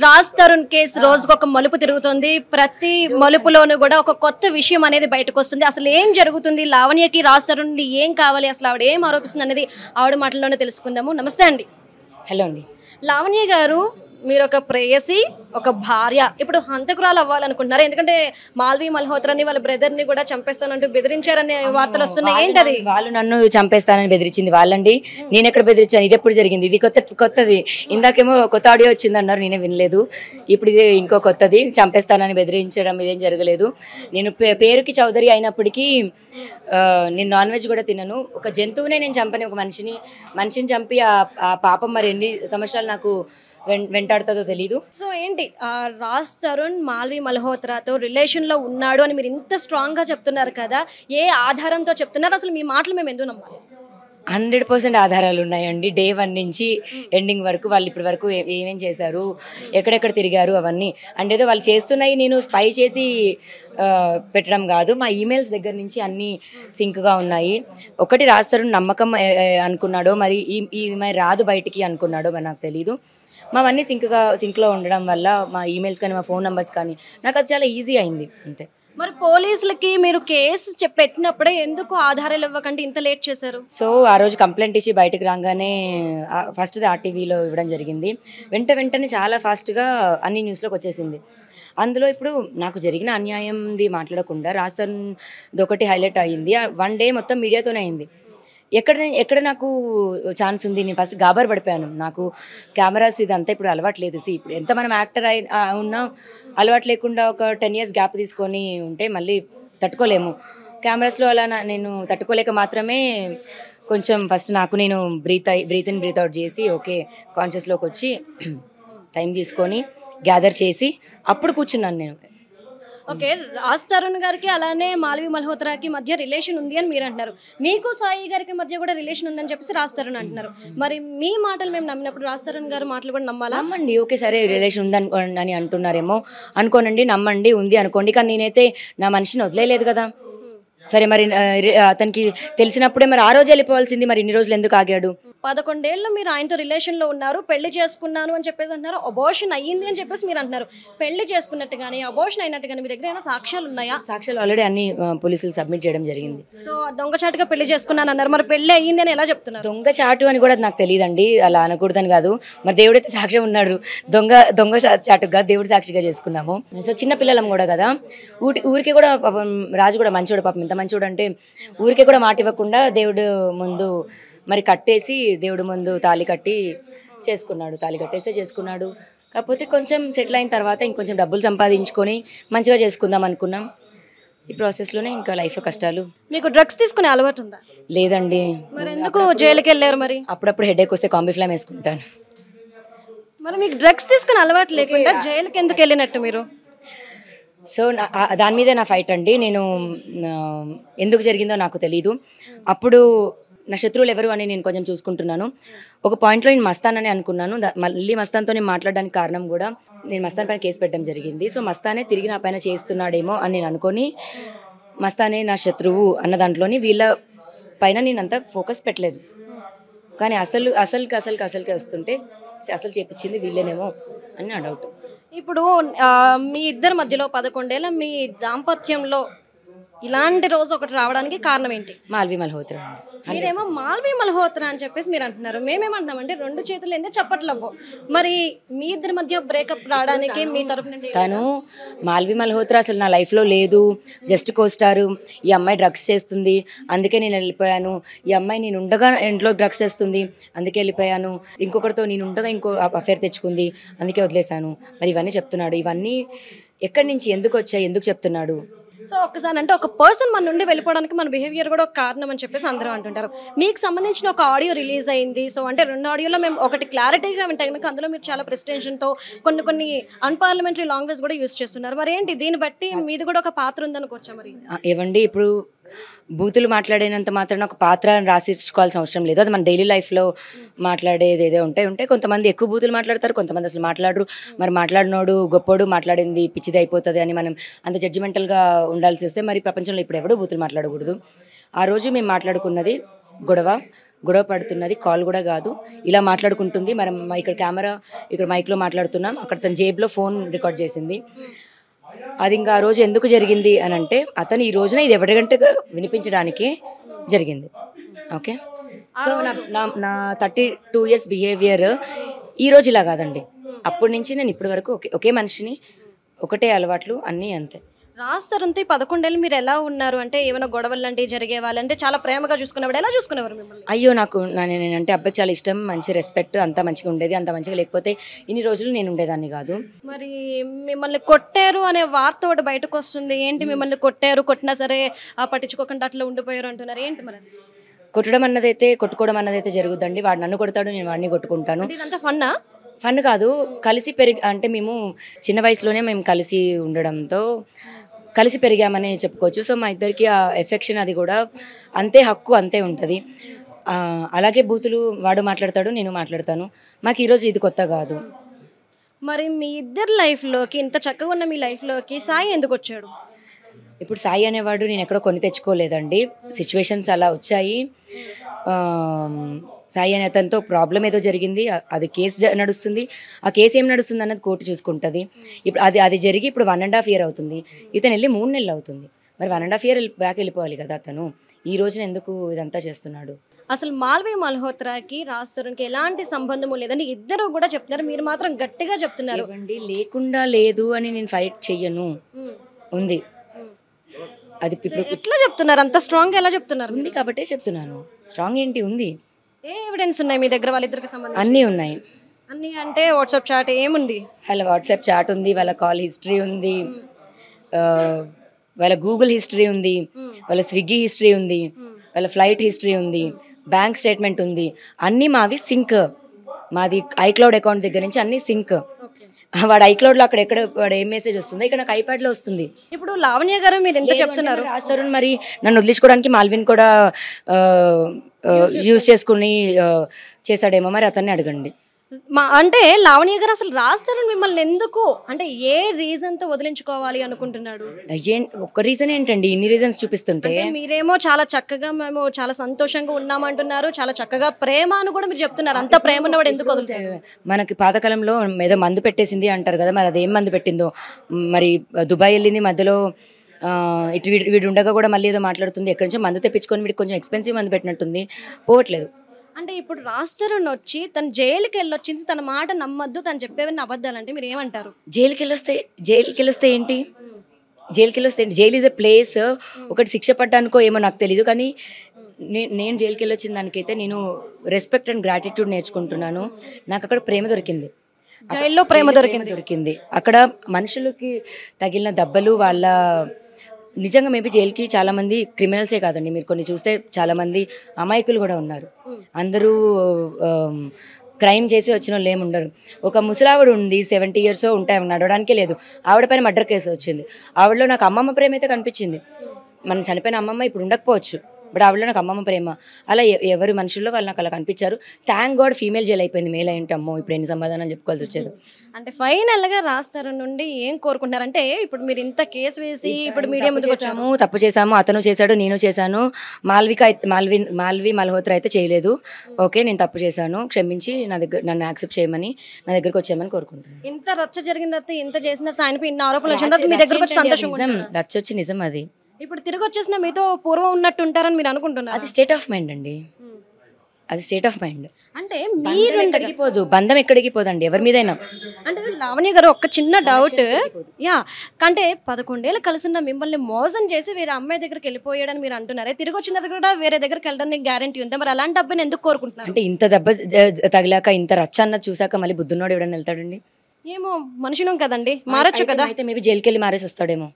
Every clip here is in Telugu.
రాజ్ తరుణ్ కేసు రోజుకు ఒక మలుపు తిరుగుతుంది. ప్రతి మలుపులోనూ కూడా ఒక కొత్త విషయం అనేది బయటకు వస్తుంది. అసలు ఏం జరుగుతుంది, లావణ్యకి రాజ్ తరుణ్ ఏం కావాలి, అసలు ఆవిడ ఏం ఆరోపిస్తుంది అనేది ఆవిడ మాటల్లోనే తెలుసుకుందాము. నమస్తే అండి. హలో అండి. లావణ్య గారు, మీరు ఒక ప్రేయసి, ఒక భార్య, ఇప్పుడు హంతకురాలు అవ్వాలనుకుంటున్నారు. ఎందుకంటే మాల్వి మల్హోత్రాని వాళ్ళ బ్రదర్ ని కూడా చంపేస్తానంటూ బెదిరించారనే వార్తలు వస్తున్నాయి. ఏంటది? వాళ్ళు నన్ను చంపేస్తానని బెదిరించింది వాళ్ళండి. నేను ఎక్కడ బెదిరించాను? ఇది ఎప్పుడు జరిగింది? ఇది కొత్తది. ఇందాకేమో కొత్త ఆడియో వచ్చింది అన్నారు, నేనే వినలేదు. ఇప్పుడు ఇది ఇంకో కొత్తది. చంపేస్తానని బెదిరించడం ఇదేం జరగలేదు. నేను పేరుకి చౌదరి అయినప్పటికీ నేను నాన్ వెజ్ కూడా తినను. ఒక జంతువునే నేను చంపని, ఒక మనిషిని చంపి ఆ పాపం మరి ఎన్ని సంవత్సరాలు నాకు వెంటాడుతుందో తెలీదు. సో ఏంటి, రాజ్ తరుణ్ మాల్వి మల్హోత్రాతో రిలేషన్ లో ఉన్నాడు అని మీరు ఇంత స్ట్రాంగ్ గా చెప్తున్నారు కదా, ఏ ఆధారంతో చెప్తున్నారు? అసలు మీ మాటలు మేము ఎందుకు నమ్మాలి? 100% ఆధారాలు ఉన్నాయండి. డే 1 నుంచి ఎండింగ్ వరకు వాళ్ళు ఇప్పటి వరకు ఏమేం చేశారు, ఎక్కడెక్కడ తిరిగారు, అవన్నీ. అంటే ఏదో వాళ్ళు చేస్తున్నాయి నేను స్పై చేసి పెట్టడం కాదు. మా ఈమెయిల్స్ దగ్గర నుంచి అన్నీ సింక్గా ఉన్నాయి. ఒకటి రాజ్ తరుణ్ నమ్మకం అనుకున్నాడో, మరి మరి రాదు బయటికి అనుకున్నాడో మరి నాకు తెలీదు. మావన్నీ సింక్లో ఉండడం వల్ల మా ఈమెయిల్స్ కానీ మా ఫోన్ నెంబర్స్ కానీ నాకు అది చాలా ఈజీ అయింది అంతే. మరి పోలీసులకి మీరు కేసు పెట్టినప్పుడే ఎందుకు ఆధారాలు ఇవ్వకంటే ఇంత లేట్ చేశారు? సో ఆ రోజు కంప్లైంట్ ఇచ్చి బయటకు రాగానే ఫస్ట్ది ఆర్టీవీలో ఇవ్వడం జరిగింది. వెంటనే చాలా ఫాస్ట్గా అన్ని న్యూస్లోకి వచ్చేసింది. అందులో ఇప్పుడు నాకు జరిగిన అన్యాయంది మాట్లాడకుండా రాజ్ తరుణ్ది ఒకటి హైలైట్ అయ్యింది. 1 డే మొత్తం మీడియాతోనే అయింది. ఎక్కడ నాకు ఛాన్స్ ఉంది? నేను ఫస్ట్ గాబర్ పడిపోయాను. నాకు కెమెరాస్ ఇదంతా ఇప్పుడు అలవాట్లేదు. ఇప్పుడు ఎంత మనం యాక్టర్ ఉన్నా అలవాటు లేకుండా ఒక 10 years గ్యాప్ తీసుకొని ఉంటే మళ్ళీ తట్టుకోలేము. కెమెరాస్లో అలా నేను తట్టుకోలేక మాత్రమే కొంచెం ఫస్ట్ నాకు నేను బ్రీత్ ఇన్ బ్రీత్ అవుట్ చేసి ఓకే కాన్షియస్లోకి వచ్చి టైం తీసుకొని గ్యాదర్ చేసి అప్పుడు కూర్చున్నాను నేను. ఓకే, రాజ్ తరుణ్ గారికి అలానే మాల్వి మల్హోత్రాకి మధ్య రిలేషన్ ఉంది అని మీరు అంటున్నారు. మీకు సాయి గారికి మధ్య కూడా రిలేషన్ ఉందని చెప్పేసి రాజ్ తరుణ్ అంటున్నారు. మరి మీ మాటలు మేము నమ్మినప్పుడు రాజ్ తరుణ్ గారి మాటలు కూడా నమ్మాలా? నమ్మండి. ఓకే సరే రిలేషన్ ఉంది అని అంటున్నారేమో అనుకోనండి, నమ్మండి, ఉంది అనుకోండి. కానీ నేనైతే నా మనిషిని వదిలేదు కదా. సరే మరి అతనికి తెలిసినప్పుడే మరి ఆ రోజు వెళ్ళిపోవాల్సింది, మరి ఇన్ని రోజులు ఎందుకు ఆగాడు? 11 ఏళ్ళు మీరు ఆయనతో రిలేషన్లో ఉన్నారు, పెళ్లి చేసుకున్నాను అని చెప్పేసి అంటున్నారు, అబోర్షన్ అయ్యింది అని చెప్పేసి మీరు అంటున్నారు. పెళ్లి చేసుకున్నట్టు కానీ అబోర్షన్ అయినట్టు కానీ మీ దగ్గర ఏమైనా సాక్ష్యాలు ఉన్నాయా? సాక్ష్యాలు ఆల్రెడీ అన్ని పోలీసులు సబ్మిట్ చేయడం జరిగింది. సో దొంగచాటుగా పెళ్లి చేసుకున్నాను అన్నారు, మరి పెళ్లి అయ్యింది అని ఎలా చెప్తున్నారు? దొంగ చాటు అని కూడా నాకు తెలియదండి, అలా అనకూడదని కాదు. మరి దేవుడైతే సాక్ష్యం ఉన్నాడు. దొంగ చాటుగా దేవుడు సాక్షిగా చేసుకున్నాము. సో చిన్న పిల్లలం కూడా కదా, ఊరికి కూడా పాపం రాజు కూడా మంచోడు. పాపం ఎంత మంచోడు అంటే ఊరికే కూడా మాట ఇవ్వకుండా దేవుడు ముందు మరి కట్టేసి దేవుడు ముందు తాళి కట్టేసే చేసుకున్నాడు. కాకపోతే కొంచెం సెటిల్ అయిన తర్వాత ఇంకొంచెం డబ్బులు సంపాదించుకొని మంచిగా చేసుకుందాం అనుకున్నాం. ఈ ప్రాసెస్లోనే ఇంకా లైఫ్ కష్టాలు. మీకు డ్రగ్స్ తీసుకునే అలవాటు ఉందా? లేదండి. మరి ఎందుకు జైలుకి వెళ్ళారు? మరి అప్పుడప్పుడు హెడేక్ వస్తే కాంబిఫ్లామ్ వేసుకుంటాను. మరి మీకు డ్రగ్స్ తీసుకునే అలవాటు లేకుండా జైలుకి ఎందుకు వెళ్ళినట్టు మీరు? సో దాని మీదే నా ఫైట్ అండి. నేను ఎందుకు జరిగిందో నాకు తెలీదు. అప్పుడు నా శత్రువులు ఎవరు అని నేను కొంచెం చూసుకుంటున్నాను. ఒక పాయింట్లో నేను మస్తానని అనుకున్నాను. మళ్ళీ మస్తాన్తో నేను మాట్లాడడానికి కారణం కూడా నేను మస్తాన్ పైన కేసు పెట్టడం జరిగింది. సో మస్తానే తిరిగి నా పైన చేస్తున్నాడేమో అని నేను అనుకొని మస్తానే నా శత్రువు అన్న దాంట్లోని వీళ్ళ పైన నేను అంత ఫోకస్ పెట్టలేదు. కానీ అసలుకి వస్తుంటే అసలు చేపించింది వీళ్ళేనేమో అని నా డౌట్. ఇప్పుడు మీ ఇద్దరి మధ్యలో 11 ఏళ్ళ మీ దాంపత్యంలో ఇలాంటి రోజు ఒకటి రావడానికి కారణం ఏంటి? మాల్వి మల్హోత్రా అండి. మీరేమో మాల్వి మల్హోత్రా అని చెప్పేసి మీరు అంటున్నారు, మేమేమంటున్నామంటే 2 చేతులు ఏంటో చప్పట్లవ్వు. మరి మీ ఇద్దరి మధ్య బ్రేకప్ రావడానికి మీ తరపు నుండి? తను మాల్వి మల్హోత్రా అసలు నా లైఫ్లో లేదు, జస్ట్ కోస్టారు. ఈ అమ్మాయి డ్రగ్స్ చేస్తుంది అందుకే నేను వెళ్ళిపోయాను, ఈ అమ్మాయి నేను ఉండగా ఇంట్లో డ్రగ్స్ చేస్తుంది అందుకే వెళ్ళిపోయాను, ఇంకొకరితో నేను ఉండగా ఇంకో అఫేర్ తెచ్చుకుంది అందుకే వదిలేశాను. మరి ఇవన్నీ చెప్తున్నాడు. ఇవన్నీ ఎక్కడి నుంచి ఎందుకు వచ్చాయి, ఎందుకు చెప్తున్నాడు? సో ఒక్కసారి అంటే ఒక పర్సన్ మన నుండి వెళ్ళిపోవడానికి మన బిహేవియర్ కూడా ఒక కారణం అని చెప్పేసి అందరూ అంటుంటారు. మీకు సంబంధించిన ఒక ఆడియో రిలీజ్ అయింది. సో అంటే 2 ఆడియోలో మేము ఒకటి క్లారిటీగా వింటే కనుక అందులో మీరు చాలా ప్రెస్టెన్షన్తో కొన్ని అన్పార్లమెంటరీ లాంగ్వేజ్ కూడా యూజ్ చేస్తున్నారు. మరి ఏంటి, దీన్ని బట్టి మీది కూడా ఒక పాత్ర ఉందనుకోవచ్చా? మరి ఏవండి, ఇప్పుడు బూతులు మాట్లాడినంత మాత్రాన ఒక పాత్ర రాసిచ్చుకోవాల్సిన అవసరం లేదు. అది మన డైలీ లైఫ్లో మాట్లాడేది ఏదో ఉంటే కొంతమంది ఎక్కువ బూతులు మాట్లాడతారు, కొంతమంది అసలు మాట్లాడరు. మరి మాట్లాడినోడు గొప్పోడు, మాట్లాడింది పిచ్చిది అయిపోతుంది అని మనం అంత జడ్జిమెంటల్గా ఉండాల్సి వస్తే మరి ప్రపంచంలో ఇప్పుడు ఎవడో బూతులు మాట్లాడకూడదు. ఆ రోజు మేము మాట్లాడుకున్నది గొడవ, గొడవ పడుతున్నది, కాల్ కూడా కాదు, ఇలా మాట్లాడుకుంటుంది. మనం ఇక్కడ కెమెరా, ఇక్కడ మైక్లో మాట్లాడుతున్నాం, అక్కడ తన జేబులో ఫోన్ రికార్డ్ చేసింది. అది ఇంకా ఆ రోజు ఎందుకు జరిగింది అని అంటే అతను ఈ రోజున ఇది ఎవరికంటే వినిపించడానికి జరిగింది. ఓకే, సో నా 32 years బిహేవియర్ ఈరోజు ఇలా కాదండి. అప్పటి నుంచి నేను ఇప్పటి వరకు ఒకే మనిషిని, ఒకటే అలవాట్లు, అన్నీ అంతే. రాజ్ తరుణ్తో 11 ఏళ్ళు మీరు ఎలా ఉన్నారు? అంటే ఏమైనా గొడవలు లాంటివి జరిగే వాళ్ళంటే చాలా ప్రేమగా చూసుకునేవాడు, ఎలా చూసుకునేవారు మిమ్మల్ని? అయ్యో, నేనంటే అబ్బాయికి చాలా ఇష్టం, మంచి రెస్పెక్ట్, అంత మంచిగా ఉండేది. అంత మంచిగా లేకపోతే ఇన్ని రోజులు నేను ఉండేదాన్ని కాదు. మరి మిమ్మల్ని కొట్టారు అనే వార్త ఒకటి బయటకు వస్తుంది. ఏంటి మిమ్మల్ని కొట్టారు, కొట్టినా సరే పట్టించుకోకుండా అట్లా ఉండిపోయారు అంటున్నారు, ఏంటి మరి? కొట్టడం అన్నదైతే, కొట్టుకోవడం అన్నదైతే జరుగుద్దండి. వాడు నన్ను కొడతాడు, నేను వాడిని కొట్టుకుంటాను. ఇదంతా ఫన్నా? ఫన్ కాదు, కలిసి అంటే మేము చిన్న వయసులోనే మేము కలిసి ఉండడంతో కలిసి పెరిగామని చెప్పుకోవచ్చు. సో మా ఇద్దరికి ఆ ఎఫెక్షన్ అది కూడా అంతే, హక్కు అంతే ఉంటుంది. అలాగే బూతులు వాడు మాట్లాడతాడు, నేను మాట్లాడతాను. మాకు ఈరోజు ఇది కొత్త కాదు. మరి మీ ఇద్దరు లైఫ్లోకి, ఇంత చక్కగా ఉన్న మీ లైఫ్లోకి సాయి ఎందుకు వచ్చాడు? ఇప్పుడు సాయి అనేవాడు నేను ఎక్కడో కొని తెచ్చుకోలేదండి. సిచ్యువేషన్స్ అలా వచ్చాయి. సాయి అనే అతనితో ప్రాబ్లం ఏదో జరిగింది, అది కేసు నడుస్తుంది. ఆ కేసు ఏం నడుస్తుంది అన్నది కోర్టు చూసుకుంటుంది. ఇప్పుడు అది జరిగి ఇప్పుడు 1.5 year అవుతుంది. ఇతను వెళ్ళి 3 నెలలు అవుతుంది. మరి 1.5 year బ్యాక్ వెళ్ళిపోవాలి కదా అతను. ఈ రోజున ఎందుకు ఇదంతా చేస్తున్నాడు? అసలు మాల్వి మల్హోత్రాకి రాజ్ తరుణ్కి ఎలాంటి సంబంధము లేదని ఇద్దరు కూడా చెప్తున్నారు, మీరు మాత్రం గట్టిగా చెప్తున్నారు. లేకుండా లేదు అని నేను ఫైట్ చెయ్యను, ఉంది. అది ఎట్లా చెప్తున్నారు? అంత స్ట్రాంగ్ ఎలా చెప్తున్నారు? ఉంది కాబట్టే చెప్తున్నాను. స్ట్రాంగ్ ఏంటి, ఉంది. ఏ ఎవిడెన్స్ ఉన్నాయి మీ దగ్గర వాళ్ళిద్దరికి సంబంధించి? అన్నీ ఉన్నాయి. అన్నీ అంటే వాట్సాప్ చాట్ ఏముంది? వాళ్ళ వాట్సాప్ చాట్ ఉంది, వాళ్ళ కాల్ హిస్టరీ ఉంది, వాళ్ళ గూగుల్ హిస్టరీ ఉంది, వాళ్ళ స్విగ్గీ హిస్టరీ ఉంది, వాళ్ళ ఫ్లైట్ హిస్టరీ ఉంది, బ్యాంక్ స్టేట్మెంట్ ఉంది. అన్నీ మావి సింక్. మాది ఐక్లౌడ్ అకౌంట్ దగ్గర నుంచి అన్నీ సింక్. వాడు ఐక్లౌడ్లో అక్కడ వాడు ఏం మెసేజ్ వస్తుందో ఇక్కడ నాకు ఐప్యాడ్లో వస్తుంది. ఇప్పుడు లావణ్య గారు మీరు ఎంత చెప్తున్నారు? రాజ్ తరుణ్ మరి నన్ను వదిలించుకోవడానికి మాల్విన్ కూడా యూజ్ చేసుకుని చేశాడేమో, మరి అతన్ని అడగండి. అంటే లావణ్య గారు అసలు రాజ్ తరుణ్ మిమ్మల్ని ఎందుకు, అంటే ఏ రీజన్ తో వదిలించుకోవాలి అనుకుంటున్నాడు? ఒక్క రీజన్ ఏంటండి, ఇన్ని రీజన్స్ చూపిస్తుంటే? మీరేమో చాలా చక్కగా, మేము చాలా సంతోషంగా ఉన్నామంటున్నారు, చాలా చక్కగా ప్రేమ అని కూడా మీరు చెప్తున్నారు. అంత ప్రేమ ఉన్నవాడు ఎందుకు వదులుతాడు? మనకి పాతకాలంలో ఏదో మందు పెట్టేసింది అంటారు కదా, మరి అదేం మందు పెట్టిందో. మరి దుబాయ్ వెళ్ళింది, మధ్యలో ఇటు వీడు ఉండగా కూడా మళ్ళీ ఏదో మాట్లాడుతుంది. ఎక్కడి నుంచో మందు తెప్పించుకొని వీడికి కొంచెం ఎక్స్పెన్సివ్ మందు పెట్టినట్టుంది, పోవట్లేదు. అంటే ఇప్పుడు రాజ్ తరుణ్ వచ్చి తను జైలుకి వెళ్ళొచ్చింది, తన మాట నమ్మద్దు, తను చెప్పేవన్నీ అబద్ధాలు అంటే మీరు ఏమంటారు? జైలుకి వెళ్ళొస్తే ఏంటి, జైలుకి వెళ్ళొస్తే ఏంటి? Jail is a place. ఒకటి శిక్ష పడ్డానుకో ఏమో నాకు తెలీదు, కానీ నేను జైలుకి వెళ్ళొచ్చిన దానికైతే నేను రెస్పెక్ట్ అండ్ గ్రాటిట్యూడ్ నేర్చుకుంటున్నాను. నాకు అక్కడ ప్రేమ దొరికింది, జైల్లో ప్రేమ దొరికింది. అక్కడ మనుషులకి తగిలిన దెబ్బలు, వాళ్ళ నిజంగా మేబీ జైలుకి చాలామంది క్రిమినల్సే కాదండి, మీరు కొన్ని చూస్తే చాలామంది అమాయకులు కూడా ఉన్నారు. అందరూ క్రైమ్ చేసి వచ్చిన వాళ్ళు ఏమి ఉండరు. ఒక ముసలావిడ ఉంది, 70 years ఉంటాయి, నడవడానికే లేదు. ఆవిడ పైన మర్డర్ కేసు వచ్చింది. ఆవిడలో నాకు అమ్మమ్మ ప్రేమ అయితే కనిపించింది. మనం చనిపోయిన అమ్మమ్మ ఇప్పుడు ఉండకపోవచ్చు, బట్ ఆవిడలో నాకు అమ్మమ్మ ప్రేమ. అలా ఎవరి మనుషుల్లో వాళ్ళు నాకు అలా కనిపించారు. థ్యాంక్ గాడ్ ఫీమేల్ జైలు అయిపోయింది, మేల్ అయ్యింటే అమ్మో ఇప్పుడు ఎన్ని సమాధానం చెప్పుకోవాల్సి వచ్చేది. అంటే ఫైనల్గా రాజ్ తరుణ్ నుండి ఏం కోరుకుంటున్నారంటే, ఇప్పుడు మీరు ఇంత కేసు వేసి ఇప్పుడు మీడియా ముందుకు వచ్చాము, తప్పు చేసాము, అతను చేశాడు, నేను చేశాను, మాల్వి మల్హోత్రా అయితే చేయలేదు. ఓకే, నేను తప్పు చేశాను, క్షమించి నన్ను యాక్సెప్ట్ చేయమని, నా దగ్గరకు వచ్చామని కోరుకుంటున్నాను. ఇంత రచ్చ జరిగిన తర్వాత, ఇంత చేసిన తర్వాత, ఆయనపై ఇన్ని ఆరోపణలు వచ్చిన తర్వాత మీ దగ్గరకు వచ్చి సంతోషంగా రచ్చ వచ్చి నిజం అది. ఇప్పుడు తిరిగి వచ్చేసిన మీతో పూర్వం ఉన్నట్టు ఉంటారని మీరు అనుకుంటున్నారు? అది స్టేట్ ఆఫ్ మైండ్ అండి, అది స్టేట్ ఆఫ్ మైండ్. అంటే మీరు ఎక్కడికి పోదు, బంధం ఎక్కడికి పోదండి ఎవరి మీదైనా. అంటే లావణ్య గారు ఒక చిన్న డౌట్, అంటే 11 ఏళ్ళు కలిసి ఉన్న మిమ్మల్ని మోసం చేసి వేరే అమ్మాయి దగ్గరికి వెళ్ళిపోయాడని మీరు అంటున్నారే, తిరిగి వచ్చిన దగ్గర కూడా వేరే దగ్గరికి వెళ్ళడానికి గ్యారంటీ ఉందా? మరి అలాంటి అబ్బాయిని ఎందుకు కోరుకుంటున్నారు? అంటే ఇంత దెబ్బ తగిలాక, ఇంత రచ్చ అన్నది చూసాక మళ్ళీ బుద్ధున్నోడు ఎవడన్నా వెళ్తాడండి? ఏమో మనుషులం కదండి, మారచ్చు కదా. అయితే మేబీ జైలుకి వెళ్ళి మారేసి వస్తాడేమో.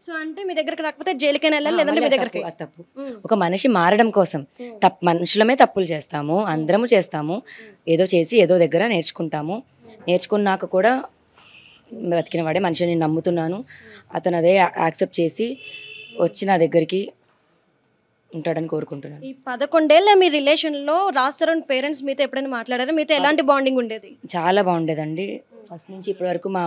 సో అంటే మీ దగ్గరికి రాకపోతే జైలుకైనా వెళ్ళాలి, లేదంటే మీ దగ్గరికి. తప్పు ఒక మనిషి మారడం కోసం మనుషులమే తప్పులు చేస్తాము, అందరము చేస్తాము. ఏదో చేసి ఏదో దగ్గర నేర్చుకుంటాము. నేర్చుకున్నాక కూడా బతికిన వాడే మనిషిని నేను నమ్ముతున్నాను. అతను అదే యాక్సెప్ట్ చేసి వచ్చి నా దగ్గరికి ఉంటాడని కోరుకుంటున్నాను. ఈ 11 ఏళ్ళ మీ రిలేషన్లో రాజ్ తరుణ్ పేరెంట్స్ మీతో ఎప్పుడైనా మాట్లాడారా? మీతో ఎలాంటి బాండింగ్ ఉండేది? చాలా బాగుండేదండి. ఫస్ట్ నుంచి ఇప్పటి వరకు మా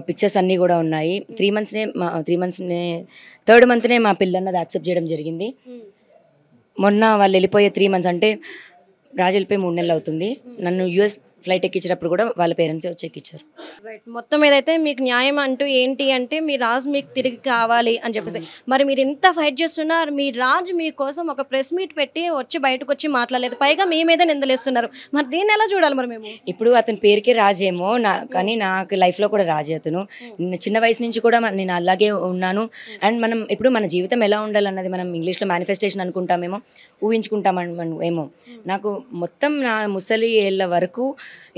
పిక్చర్స్ అన్నీ కూడా ఉన్నాయి. 3 monthsనే 3 monthsనే 3rd monthనే మా పిల్లన్నది యాక్సెప్ట్ చేయడం జరిగింది. మొన్న వాళ్ళు వెళ్ళిపోయే 3 months అంటే రాజు వెళ్ళిపోయి 3 నెలలు అవుతుంది. నన్ను యూఎస్ ఫ్లైట్ ఎక్కించేటప్పుడు కూడా వాళ్ళ పేరెంట్సే వచ్చి ఎక్కించారు. రైట్. మొత్తం ఏదైతే మీకు న్యాయం అంటూ ఏంటి అంటే మీ రాజు మీకు తిరిగి కావాలి అని చెప్పేసి, మరి మీరు ఇంత ఫైట్ చేస్తున్నారు, మీ రాజు మీకోసం ఒక ప్రెస్ మీట్ పెట్టి వచ్చి బయటకు వచ్చి మాట్లాడలేదు, పైగా మీ మీద నిందలేస్తున్నారు. మరి దీన్ని ఎలా చూడాలి మరి మేము? ఇప్పుడు అతని పేరుకే రాజేమో కానీ నాకు లైఫ్లో కూడా రాజే అతను. చిన్న వయసు నుంచి కూడా నేను అలాగే ఉన్నాను. అండ్ మనం ఇప్పుడు మన జీవితం ఎలా ఉండాలన్నది మనం ఇంగ్లీష్లో మేనిఫెస్టేషన్ అనుకుంటామేమో, ఊహించుకుంటామేమో. నాకు మొత్తం నా ముసలి ఏళ్ళ వరకు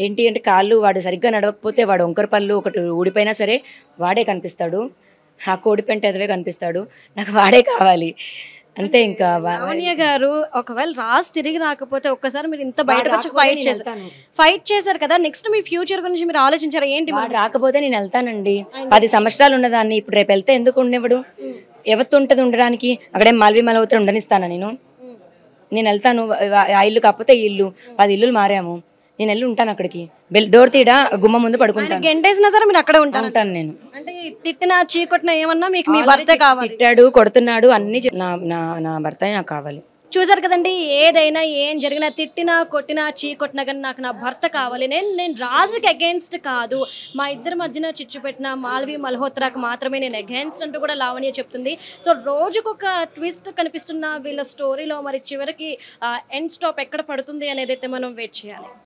ఏంటి అంటే కాళ్ళు వాడు సరిగ్గా నడవకపోతే వాడు వంకర పళ్ళు ఒకటి ఊడిపోయినా సరే వాడే కనిపిస్తాడు, ఆ కోడిపెంట ఎదవే కనిపిస్తాడు, నాకు వాడే కావాలి అంతే. ఇంకా లావణ్య గారు ఒకవేళ రాజు తిరిగి రాకపోతే ఒక్కసారి మీరు ఇంత బయటకు వచ్చి ఫైట్ చేశారు కదా, నెక్స్ట్ మీ ఫ్యూచర్ గురించి మీరు ఆలోచించారా ఏంటి? వాడు రాకపోతే నేను వెళ్తానండి. 10 సంవత్సరాలు ఉన్నదాన్ని ఇప్పుడు రేపు వెళ్తే ఎందుకు ఉండేవాడు? ఎవరితో ఉంటుంది ఉండడానికి? అక్కడేం మాల్వి మలహోత్రా ఉండనిస్తానా నేను వెళ్తాను. ఆ ఇల్లు కాకపోతే ఈ ఇల్లు 10 ఇల్లులు మారాము, నేను వెళ్ళి ఉంటాను అక్కడికి. డోర్ తీడా గుమ్మ ముందు పడుకుంటాను. గంటేసినా సరే మీరు అక్కడే ఉంటాను నేను. అంటే తిట్టినా చీకొట్టినా ఏమన్నా మీకు మీ భర్తే కావాలి? తిట్టాడు, కొడుతున్నాడు, అన్ని నా భర్తే నాకు కావాలి. చూసారు కదండి, ఏదైనా ఏం జరిగినా తిట్టినా కొట్టినా చీకొట్టినా కానీ నాకు నా భర్త కావాలి. నేను రాజుకి అగేన్స్ట్ కాదు, మా ఇద్దరి మధ్యన చిచ్చు పెట్టిన మాల్వి మల్హోత్రాకి మాత్రమే నేను అగేన్స్ట్ అంటూ కూడా లావణ్య చెప్తుంది. సో రోజుకొక ట్విస్ట్ కనిపిస్తున్న వీళ్ళ స్టోరీలో మరి చివరికి ఎండ్ స్టాప్ ఎక్కడ పడుతుంది అనేది అయితే మనం వెయిట్ చేయాలి.